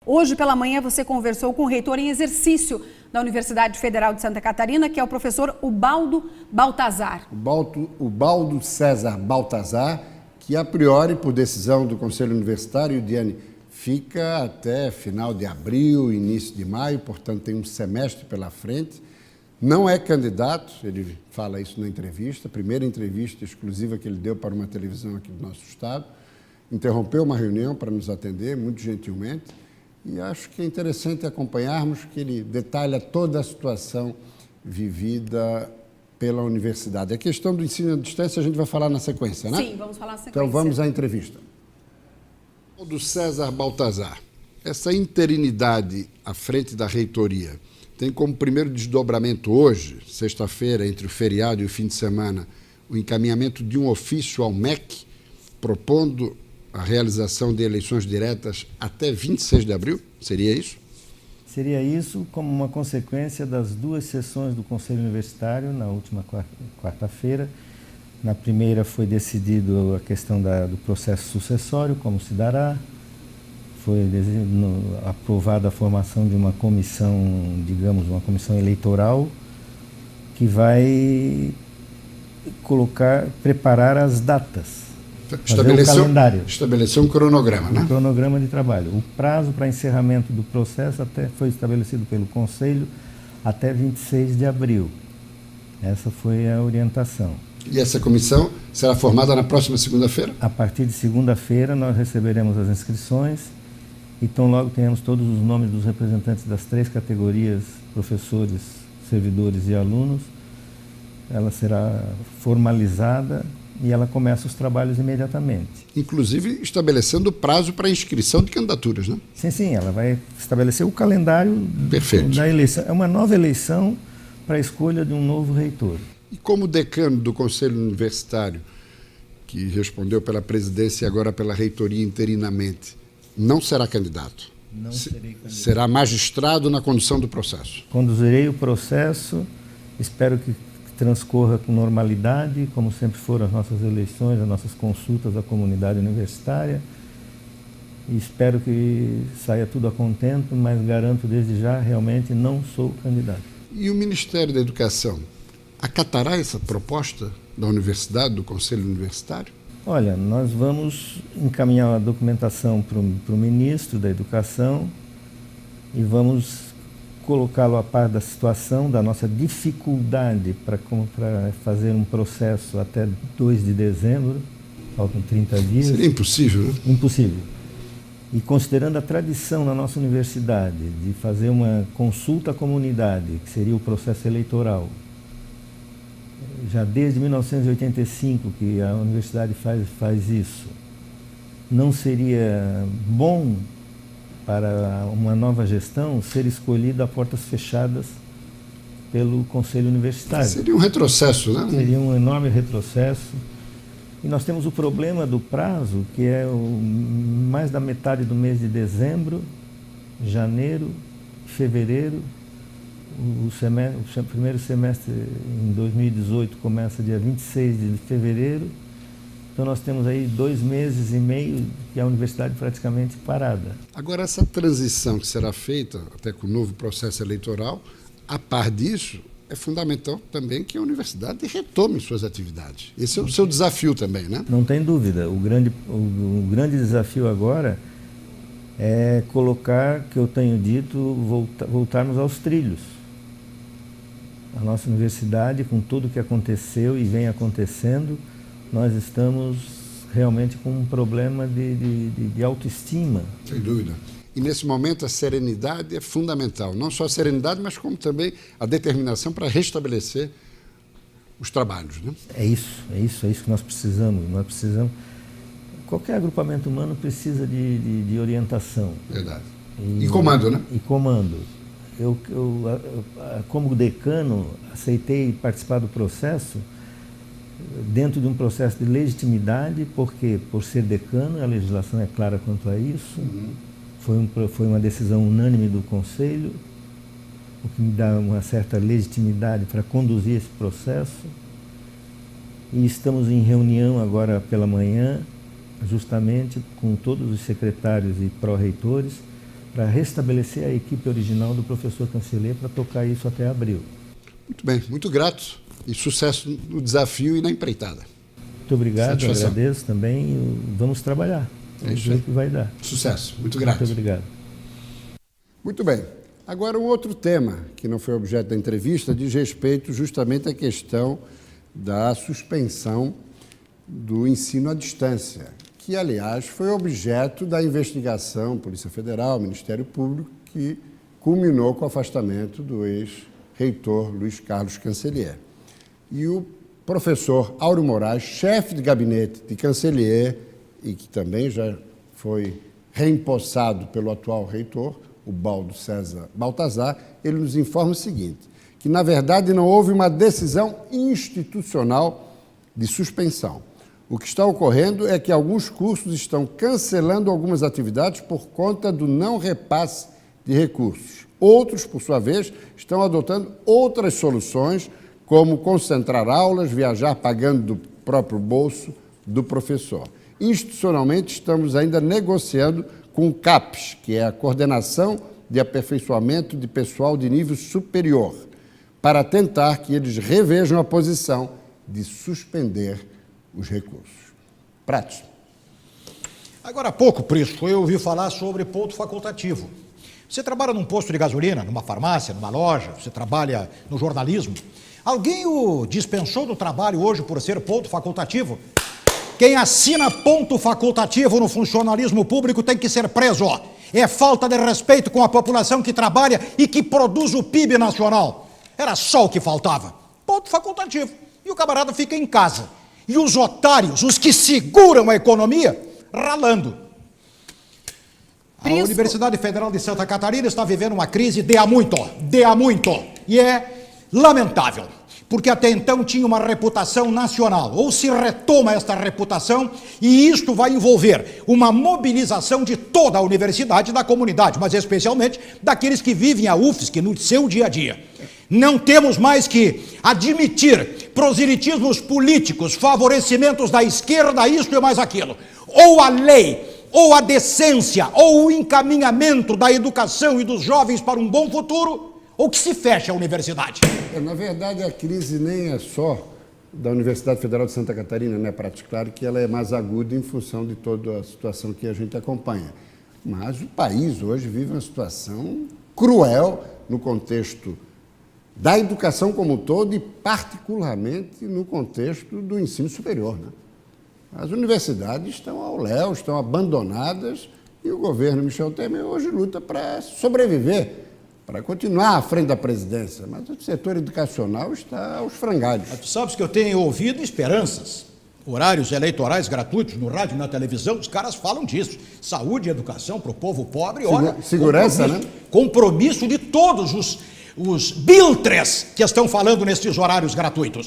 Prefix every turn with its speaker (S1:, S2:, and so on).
S1: Hoje pela manhã você conversou com o reitor em exercício da Universidade Federal de Santa Catarina, que é o professor Ubaldo Baltazar.
S2: Ubaldo César Baltazar, que a priori, por decisão do Conselho Universitário, Diane, fica até final de abril, início de maio, portanto tem um semestre pela frente. Não é candidato, ele fala isso na entrevista, primeira entrevista exclusiva que ele deu para uma televisão aqui do nosso estado. Interrompeu uma reunião para nos atender, muito gentilmente. E acho que é interessante acompanharmos que ele detalha toda a situação vivida pela universidade. A questão do ensino à distância a gente vai falar na sequência, né?
S1: Sim, vamos falar na sequência.
S2: Então vamos à entrevista. Do César Baltazar, essa interinidade à frente da reitoria tem como primeiro desdobramento hoje, sexta-feira, entre o feriado e o fim de semana, o encaminhamento de um ofício ao MEC, propondo a realização de eleições diretas até 26 de abril? Seria isso?
S3: Seria isso como uma consequência das duas sessões do Conselho Universitário na última quarta-feira. Na primeira foi decidido a questão do processo sucessório, como se dará. Foi aprovada a formação de uma comissão, digamos, uma comissão eleitoral, que vai preparar as datas.
S2: Estabeleceu um cronograma, né?
S3: Um cronograma de trabalho. O prazo para encerramento do processo foi estabelecido pelo Conselho até 26 de abril. Essa foi a orientação.
S2: E essa comissão será formada na próxima segunda-feira?
S3: A partir de segunda-feira nós receberemos as inscrições e tão logo tenhamos todos os nomes dos representantes das três categorias, professores, servidores e alunos, ela será formalizada e ela começa os trabalhos imediatamente.
S2: Inclusive estabelecendo o prazo para inscrição de candidaturas, né?
S3: Sim, ela vai estabelecer o calendário da eleição. É uma nova eleição para a escolha de um novo reitor.
S2: E como decano do Conselho Universitário, que respondeu pela presidência e agora pela reitoria interinamente, não será candidato?
S3: Não serei candidato.
S2: Será magistrado na condução do processo?
S3: Conduzirei o processo, espero que transcorra com normalidade, como sempre foram as nossas eleições, as nossas consultas à comunidade universitária. E espero que saia tudo a contento, mas garanto desde já, realmente não sou candidato.
S2: E o Ministério da Educação acatará essa proposta da universidade, do Conselho Universitário?
S3: Olha, nós vamos encaminhar a documentação para o ministro da Educação e vamos colocá-lo a par da situação, da nossa dificuldade para fazer um processo até 2 de dezembro, faltam 30 dias.
S2: Seria impossível, né?
S3: Impossível. E considerando a tradição na nossa universidade de fazer uma consulta à comunidade, que seria o processo eleitoral, já desde 1985 que a universidade faz isso, não seria bom para uma nova gestão ser escolhida a portas fechadas pelo Conselho Universitário?
S2: Seria um retrocesso, né?
S3: Seria um enorme retrocesso. E nós temos o problema do prazo, que é mais da metade do mês de dezembro, janeiro, fevereiro. O primeiro semestre em 2018 começa dia 26 de fevereiro. Então nós temos aí 2 meses e meio que a universidade praticamente parada.
S2: Agora, essa transição que será feita, até com o novo processo eleitoral, a par disso, é fundamental também que a universidade retome suas atividades. Esse é o seu desafio também, né?
S3: Não tem dúvida. O grande desafio agora é colocar, que eu tenho dito, voltarmos aos trilhos. A nossa universidade, com tudo que aconteceu e vem acontecendo, nós estamos realmente com um problema de autoestima.
S2: Sem dúvida. E nesse momento a serenidade é fundamental. Não só a serenidade, mas como também a determinação para restabelecer os trabalhos, né?
S3: É isso que nós precisamos. Qualquer agrupamento humano precisa de orientação.
S2: Verdade. E comando, né?
S3: E comando. Eu, como decano, aceitei participar do processo dentro de um processo de legitimidade, porque, por ser decano, a legislação é clara quanto a isso. Foi uma decisão unânime do Conselho, o que me dá uma certa legitimidade para conduzir esse processo. E estamos em reunião agora pela manhã, justamente com todos os secretários e pró-reitores, para restabelecer a equipe original do professor Canceller para tocar isso até abril.
S2: Muito bem, muito grato e sucesso no desafio e na empreitada.
S3: Muito obrigado, agradeço também e vamos trabalhar. Vamos ver o que vai dar.
S2: Sucesso, muito grato.
S3: Muito obrigado.
S2: Muito bem. Agora, um outro tema que não foi objeto da entrevista diz respeito justamente à questão da suspensão do ensino à distância, que, aliás, foi objeto da investigação Polícia Federal, Ministério Público, que culminou com o afastamento do ex-reitor Luiz Carlos Cancellier. E o professor Áureo Moraes, chefe de gabinete de Cancellier, e que também já foi reempossado pelo atual reitor, o Baldo César Baltazar, ele nos informa o seguinte, que, na verdade, não houve uma decisão institucional de suspensão. O que está ocorrendo é que alguns cursos estão cancelando algumas atividades por conta do não repasse de recursos. Outros, por sua vez, estão adotando outras soluções, como concentrar aulas, viajar pagando do próprio bolso do professor. Institucionalmente, estamos ainda negociando com o CAPES, que é a Coordenação de Aperfeiçoamento de Pessoal de Nível Superior, para tentar que eles revejam a posição de suspender os recursos. Pratos.
S4: Agora há pouco, Prisco, eu ouvi falar sobre ponto facultativo. Você trabalha num posto de gasolina, numa farmácia, numa loja, você trabalha no jornalismo. Alguém o dispensou do trabalho hoje por ser ponto facultativo? Quem assina ponto facultativo no funcionalismo público tem que ser preso. É falta de respeito com a população que trabalha e que produz o PIB nacional. Era só o que faltava. Ponto facultativo. E o camarada fica em casa. E os otários, os que seguram a economia, ralando. A Universidade Federal de Santa Catarina está vivendo uma crise de há muito. E é lamentável, porque até então tinha uma reputação nacional. Ou se retoma esta reputação e isto vai envolver uma mobilização de toda a universidade e da comunidade, mas especialmente daqueles que vivem a UFSC no seu dia a dia. Não temos mais que admitir proselitismos políticos, favorecimentos da esquerda, isto e mais aquilo. Ou a lei, ou a decência, ou o encaminhamento da educação e dos jovens para um bom futuro, ou que se feche a universidade.
S2: Na verdade, a crise nem é só da Universidade Federal de Santa Catarina, né, Pratos? Claro que ela é mais aguda em função de toda a situação que a gente acompanha. Mas o país hoje vive uma situação cruel no contexto da educação como um todo e particularmente no contexto do ensino superior, né? As universidades estão ao léu, estão abandonadas e o governo Michel Temer hoje luta para sobreviver, para continuar à frente da presidência, mas o setor educacional está aos frangalhos.
S4: Mas tu sabes que eu tenho ouvido esperanças, horários eleitorais gratuitos no rádio e na televisão, os caras falam disso, saúde e educação para o povo pobre, olha,
S2: segurança, né?
S4: Compromisso de todos os biltres que estão falando nesses horários gratuitos.